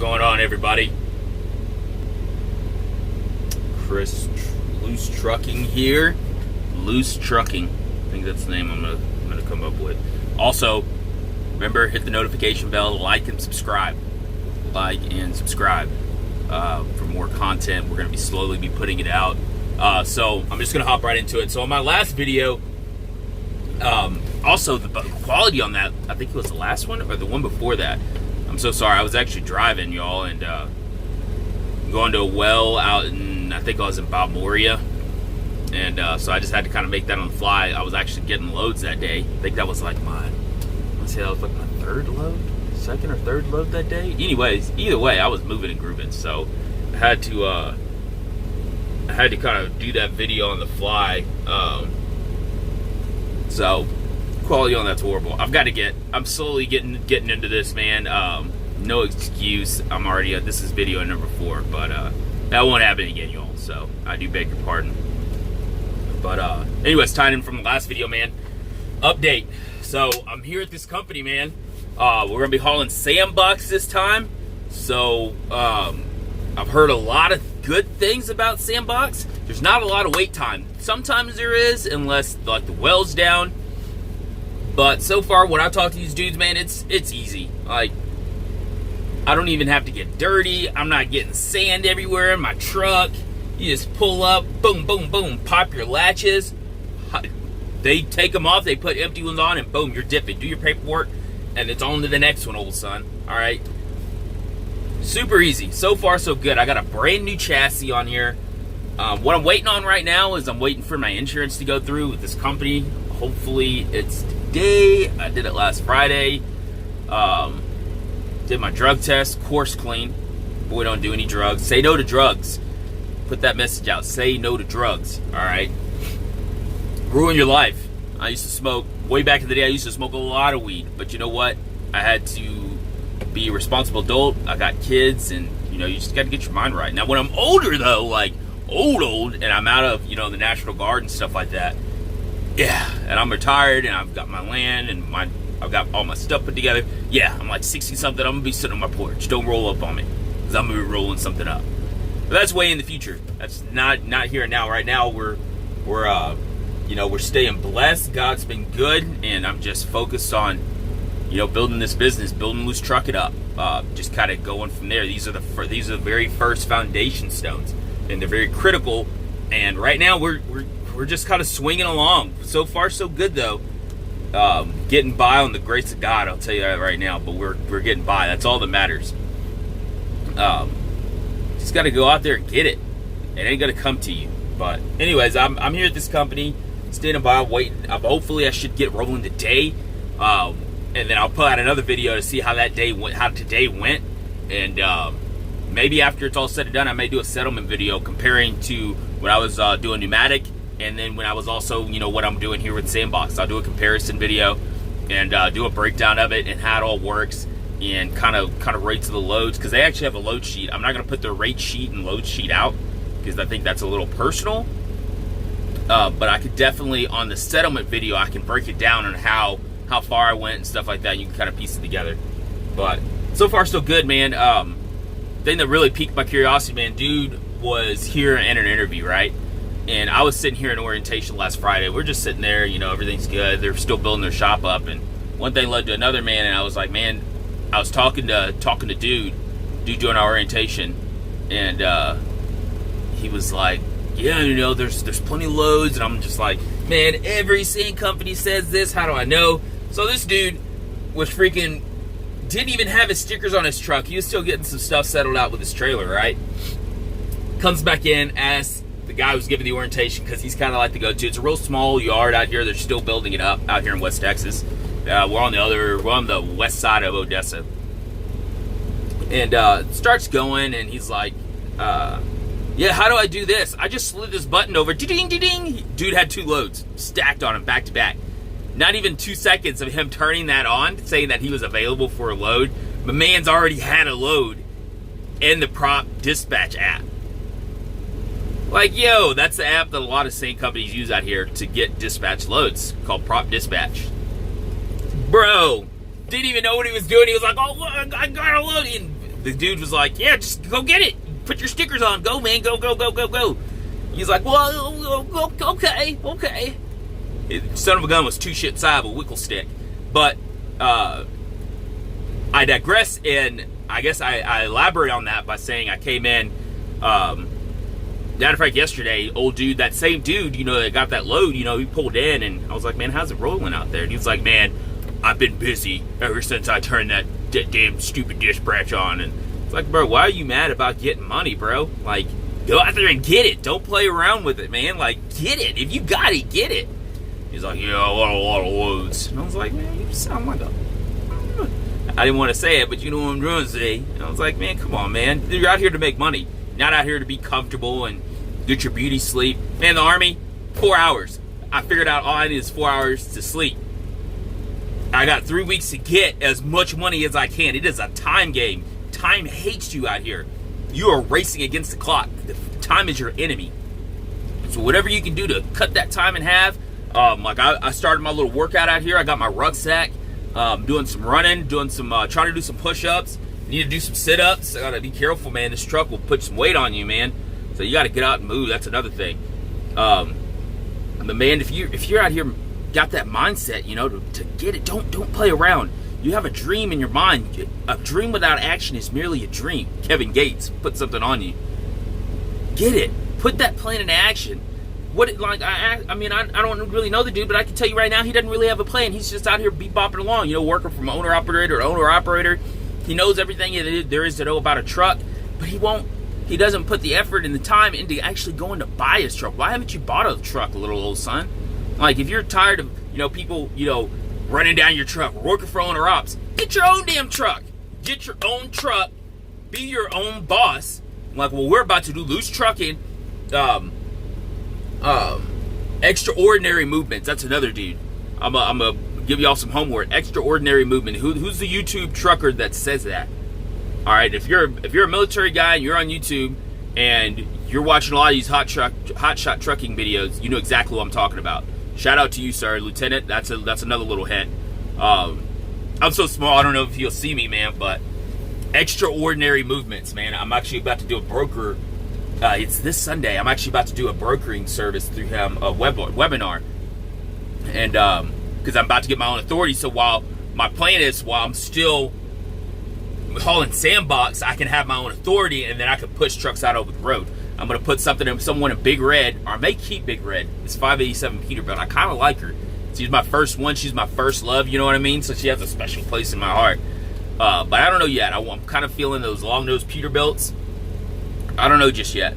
going on, everybody? Chris Loose Trucking here. Loose Trucking. I think that's the name I'm gonna come up with. Also, remember, hit the notification bell, like and subscribe. Like and subscribe for more content. We're gonna be slowly putting it out. So I'm just gonna hop right into it. So on my last video, also the quality on that, I think it was the last one or the one before that. I'm so sorry. I was actually driving, y'all, and going to a well out in, I think I was in Balmoria. And so I just had to kind of make that on the fly. I was actually getting loads that day. I think that was like my, let's say that was like my third load, second or third load that day. Anyways, either way, I was moving and grooving. So I had to kind of do that video on the fly. So quality on that's horrible. I'm slowly getting into this, man. No excuse. I'm already this is video number 4, but that won't happen again, y'all. So I do beg your pardon. But anyways, tying in from the last video, man. Update. So I'm here at this company, man. We're gonna be hauling sandbox this time. So I've heard a lot of good things about sandbox. There's not a lot of wait time. Sometimes there is, unless like the well's down. But so far, when I talk to these dudes, man, it's easy. Like, I don't even have to get dirty. I'm not getting sand everywhere in my truck. You just pull up, boom, boom, boom, pop your latches. They take them off, they put empty ones on, and boom, you're dipping. Do your paperwork, and it's on to the next one, old son. All right? Super easy. So far, so good. I got a brand new chassis on here. What I'm waiting on right now is I'm waiting for my insurance to go through with this company. Hopefully, it's today. I did it last Friday. Did my drug test, course clean. Boy, don't do any drugs. Say no to drugs. Put that message out. Say no to drugs. All right. Ruin your life. I used to smoke way back in the day. I used to smoke a lot of weed, but you know what? I had to be a responsible adult. I got kids, and you know, you just got to get your mind right. Now, when I'm older, though, like old, and I'm out of, you know, the National Guard and stuff like that. Yeah, and I'm retired, and I've got my land, and I've got all my stuff put together. Yeah, I'm like 60 something. I'm gonna be sitting on my porch. Don't roll up on me, because I'm gonna be rolling something up. But that's way in the future. That's not here and now. Right now, we're you know, we're staying blessed. God's been good, and I'm just focused on, you know, building this business, building Loose Truck It Up. Just kind of going from there. These are the very first foundation stones, and they're very critical. And right now, we're just kind of swinging along. So far, so good, though. Getting by on the grace of God, I'll tell you that right now. But we're getting by. That's all that matters. Just got to go out there and get it. It ain't gonna come to you. But anyways, I'm here at this company, standing by, waiting. Hopefully, I should get rolling today. And then I'll put out another video to see how that day went, how today went, and maybe after it's all said and done, I may do a settlement video comparing to when I was doing pneumatic. And then when I was also, you know, what I'm doing here with Sandbox, I'll do a comparison video and do a breakdown of it and how it all works and kind of rates of the loads, because they actually have a load sheet. I'm not going to put their rate sheet and load sheet out because I think that's a little personal. But I could definitely, on the settlement video, I can break it down on how far I went and stuff like that. You can kind of piece it together. But so far, so good, man. Thing that really piqued my curiosity, man, dude was here in an interview, right? And I was sitting here in orientation last Friday. We're just sitting there, you know, everything's good. They're still building their shop up, and one thing led to another, man. And I was like, man, I was talking to dude doing our orientation, and he was like, yeah, you know, there's plenty of loads, and I'm just like, man, every sand company says this. How do I know? So this dude was freaking didn't even have his stickers on his truck. He was still getting some stuff settled out with his trailer, right? Comes back in, asks the guy who's giving the orientation, because he's kind of like the go-to. It's a real small yard out here. They're still building it up out here in West Texas. We're on the west side of Odessa. And starts going, and he's like, yeah, how do I do this? I just slid this button over. Ding, ding, ding. Dude had 2 loads stacked on him back to back. Not even 2 seconds of him turning that on, saying that he was available for a load. The man's already had a load in the Prop Dispatch app. Like, yo, that's the app that a lot of sand companies use out here to get dispatch loads, called Prop Dispatch. Bro, didn't even know what he was doing. He was like, oh, look, I got a load. And The dude was like, yeah, just go get it. Put your stickers on. Go, man. Go, go, go, go, go. He's like, well, okay. Son of a gun was too shit side of a wickle stick. But I digress, and I guess I elaborate on that by saying I came in, matter of fact, yesterday, old dude, that same dude, that got that load, he pulled in, and I was like, man, how's it rolling out there? And he was like, man, I've been busy ever since I turned that damn stupid dispatch on. And it's like, bro, why are you mad about getting money, bro? Like, go out there and get it. Don't play around with it, man. Like, get it. If you got it, get it. He's like, yeah, I want a lot of loads. And I was like, man, you sound like a... I didn't want to say it, but you know what I'm going to say. And I was like, man, come on, man. You're out here to make money. Not out here to be comfortable and get your beauty sleep. Man, the Army, 4 hours. I figured out all I need is 4 hours to sleep. I got 3 weeks to get as much money as I can. It is a time game. Time hates you out here. You are racing against the clock. Time is your enemy. So whatever you can do to cut that time in half. Like I started my little workout out here. I got my rucksack. Doing some running, trying to do some push-ups. Need to do some sit-ups. I gotta be careful, man. This truck will put some weight on you, man. So you gotta get out and move. That's another thing. But man, if you're out here, got that mindset, to get it. Don't play around. You have a dream in your mind. A dream without action is merely a dream. Kevin Gates put something on you. Get it. Put that plan into action. I don't really know the dude, but I can tell you right now, he doesn't really have a plan. He's just out here bebopping along, working from owner-operator to owner-operator. He knows everything there is to know about a truck, but he doesn't put the effort and the time into actually going to buy his truck. Why haven't you bought a truck, little old son? Like, if you're tired of, people, running down your truck, working for owner-ops, get your own damn truck. Get your own truck. Be your own boss. Like, well, we're about to do loose trucking, extraordinary movements. That's another dude. I'm gonna give y'all some homework. Extraordinary movement. Who's the YouTube trucker that says that? All right, if you're a military guy and you're on YouTube and you're watching a lot of these hot shot trucking videos, you know exactly what I'm talking about. Shout out to you, sir, Lieutenant. That's another little hint. I'm so small, I don't know if you'll see me, man, but extraordinary movements, man. I'm actually about to do a broker. It's this Sunday. I'm actually about to do a brokering service through him, a webinar. And because I'm about to get my own authority, so while my plan is, while I'm still hauling sandbox, I can have my own authority, and then I can push trucks out over the road. I'm going to put someone in Big Red, or I may keep Big Red. It's 587 Peterbilt. I kind of like her. She's my first one. She's my first love, you know what I mean? So she has a special place in my heart. But I don't know yet. I'm kind of feeling those long-nosed Peterbilts. I don't know just yet,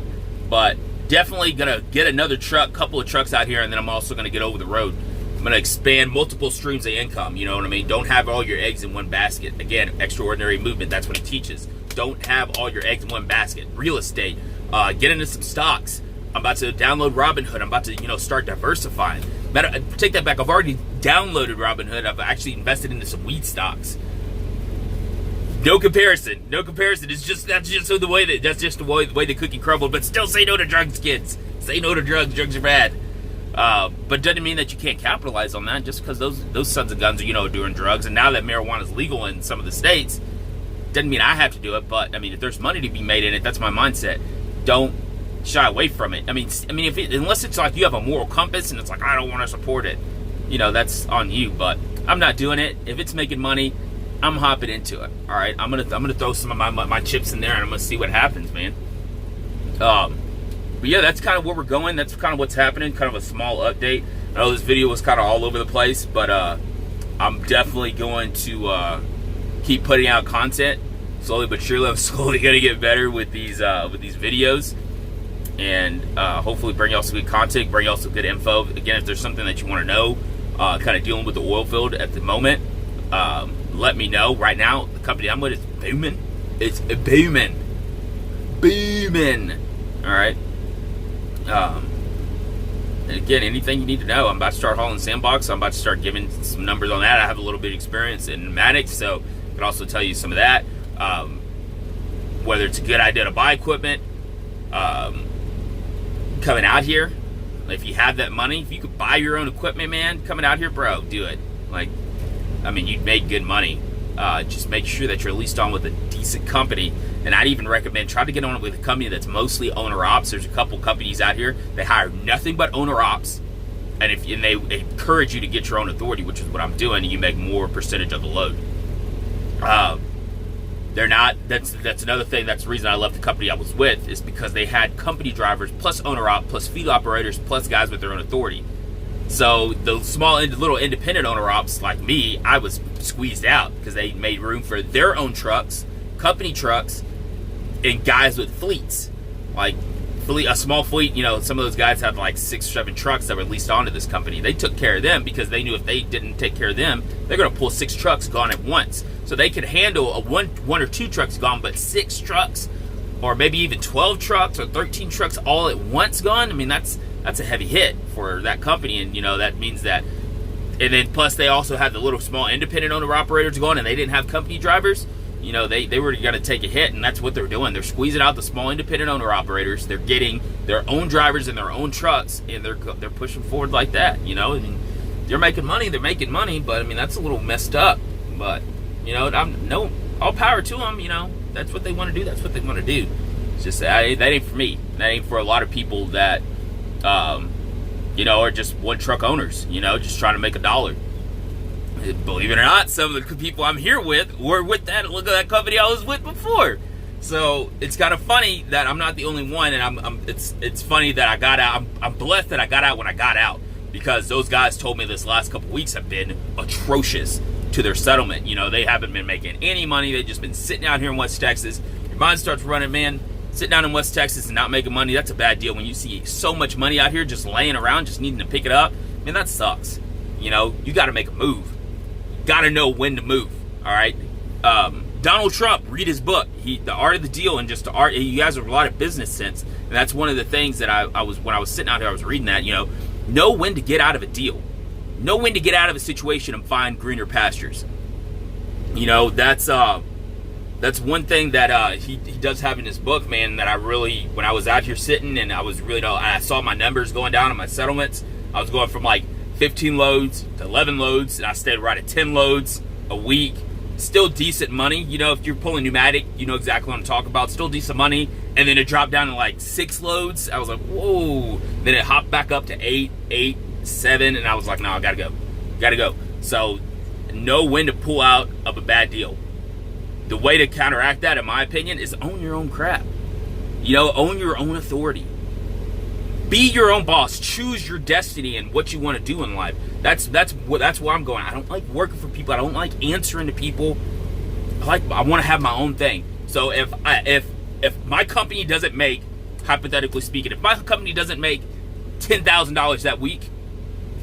but definitely gonna get another couple of trucks out here, and then I'm also gonna get over the road. I'm gonna expand multiple streams of income, you know what I mean? Don't have all your eggs in one basket. Again, extraordinary movement, that's what it teaches. Don't have all your eggs in one basket. Real estate, get into some stocks. I'm about to download Robinhood. I'm about to, start diversifying. Take that back, I've already downloaded Robinhood. I've actually invested into some weed stocks. No comparison. That's just the way the cookie crumbled. But still, say no to drugs, kids. Say no to drugs. Drugs are bad. But doesn't mean that you can't capitalize on that just because those sons of guns are doing drugs. And now that marijuana is legal in some of the states, doesn't mean I have to do it. But I mean, if there's money to be made in it, that's my mindset. Don't shy away from it. Unless it's like you have a moral compass and it's like I don't want to support it, that's on you. But I'm not doing it. If it's making money, I'm hopping into it. All right, I'm gonna throw some of my chips in there, and I'm gonna see what happens, man. But yeah, that's kind of where we're going. That's kind of what's happening. Kind of a small update. I know this video was kind of all over the place, but I'm definitely going to keep putting out content slowly but surely. I'm slowly gonna get better with these videos, and hopefully bring y'all some good content, bring y'all some good info. Again, if there's something that you want to know, kind of dealing with the oil field at the moment. Let me know. Right now, the company I'm with is booming. It's booming. All right. And again, anything you need to know. I'm about to start hauling sandbox. I'm about to start giving some numbers on that. I have a little bit of experience in pneumatics, so I can also tell you some of that. Whether it's a good idea to buy equipment, coming out here. If you have that money, if you could buy your own equipment, man, coming out here, bro, do it. You'd make good money. Just make sure that you're at least on with a decent company. And I'd even recommend try to get on with a company that's mostly owner ops. There's a couple companies out here they hire nothing but owner ops, and they encourage you to get your own authority, which is what I'm doing. And you make more percentage of the load. They're not. That's another thing. That's the reason I left the company I was with, is because they had company drivers plus owner op plus field operators plus guys with their own authority. So the small little independent owner ops like me, I was squeezed out because they made room for their own trucks, company trucks, and guys with fleets. Like a small fleet, some of those guys had like 6 or 7 trucks that were leased onto this company. They took care of them because they knew if they didn't take care of them, they're going to pull 6 trucks gone at once. So they could handle a one or two trucks gone, but 6 trucks, or maybe even 12 trucks or 13 trucks all at once gone. I mean, that's a heavy hit for that company, and that means that. And then plus they also had the little small independent owner operators going, and they didn't have company drivers. They were going to take a hit, and that's what they're doing. They're squeezing out the small independent owner operators. They're getting their own drivers in their own trucks, and they're pushing forward like that. I mean, they're making money. They're making money, but I mean that's a little messed up. But all power to them. That's what they want to do. That's what they want to do. It's just that ain't for me. That ain't for a lot of people that are just one truck owners. Just trying to make a dollar. Believe it or not, some of the people I'm here with were with that. Look at that company I was with before. So it's kind of funny that I'm not the only one, and it's funny that I got out. I'm blessed that I got out when I got out, because those guys told me this last couple weeks have been atrocious to their settlement. They haven't been making any money. They've just been sitting out here in West Texas. Your mind starts running, man. Sitting down in West Texas and not making money, that's a bad deal. When you see so much money out here just laying around, just needing to pick it up, man, that sucks. You got to make a move. Got to know when to move. All right. Donald Trump, read his book, The Art of the Deal, and just the art. You guys have a lot of business sense, and that's one of the things that I was when I was sitting out here, I was reading that. Know when to get out of a deal, know when to get out of a situation and find greener pastures. That's one thing that he does have in his book, man. That I really, when I was out here sitting and I was really, I saw my numbers going down on my settlements. I was going from like 15 loads to 11 loads, and I stayed right at 10 loads a week. Still decent money. If you're pulling pneumatic, you know exactly what I'm talking about. Still decent money. And then it dropped down to like 6 loads. I was like, whoa. Then it hopped back up to 8, 7, and I was like, no, I gotta go. So know when to pull out of a bad deal. The way to counteract that, in my opinion, is own your own crap. Own your own authority. Be your own boss. Choose your destiny and what you want to do in life. That's where I'm going. I don't like working for people. I don't like answering to people. I want to have my own thing. So if my company doesn't make, hypothetically speaking, if my company doesn't make $10,000 that week,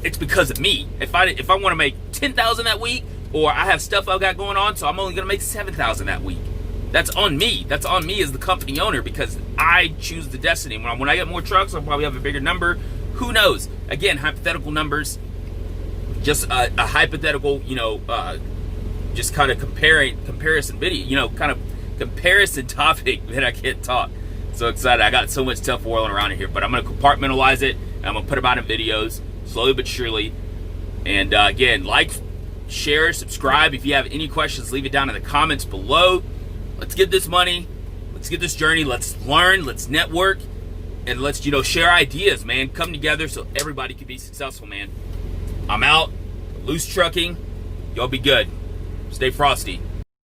it's because of me. If I want to make $10,000 that week, or I have stuff I've got going on, so I'm only going to make $7,000 that week. That's on me. That's on me as the company owner, because I choose the destiny. When I get more trucks, I'll probably have a bigger number. Who knows? Again, hypothetical numbers. Just a hypothetical, just kind of comparison video, kind of comparison topic that I can't talk. So excited. I got so much stuff whirling around in here, but I'm going to compartmentalize it, and I'm going to put them out in videos, slowly but surely. And again, like, share, subscribe. If you have any questions, leave it down in the comments below. Let's get this money. Let's get this journey. Let's learn. Let's network. And let's, share ideas, man. Come together so everybody can be successful, man. I'm out. Loose trucking. Y'all be good. Stay frosty.